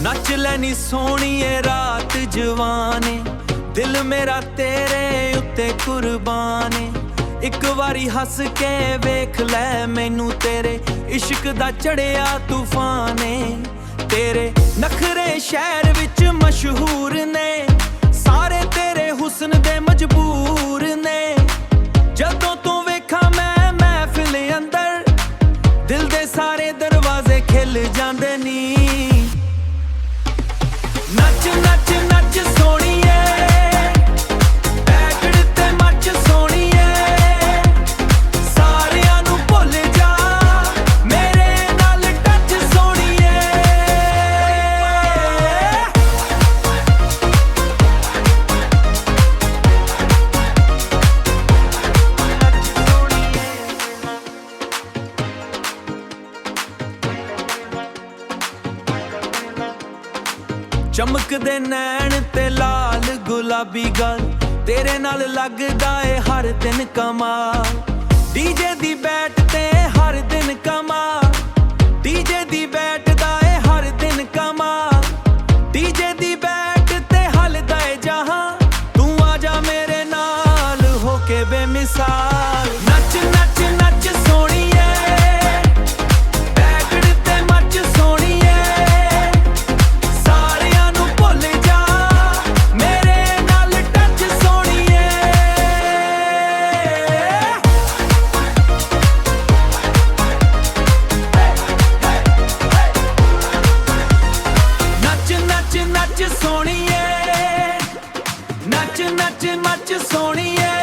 नच लैनी सोहणीए रात जवाने, दिल मेरा तेरे उत्ते कुर्बान है। एक वारी हस के वेख लै मैनू, तेरे इश्क दा चढ़िया तूफान है। तेरे नखरे शहर विच मशहूर ने, सारे तेरे हुस्न दे मजबूर ने। जदों तू वेखा मैं महफिल अंदर, दिल दे सारे दरवाजे खिल जांदे नी। नच नच नच सोहणीए, पैगड़ ते मच सोहणीए, सारियां नू भुल जा मेरे नाल टच सोहणीए। चमकदे नैन ते लाल गुलाबी गल, तेरे नाल लगदा ए हर दिन कमाल। डीजे दी बैट ते हर दिन कमाल, डीजे दी बैट दा ए हर दिन कमाल। डीजे दी बैट ते हलदा ए जहां, तू आजा मेरे नाल होके बेमिसाल। नच नच नच सोहणीए, पैगड़ ते मच सोहणीए, नच नच मच सोहणीए।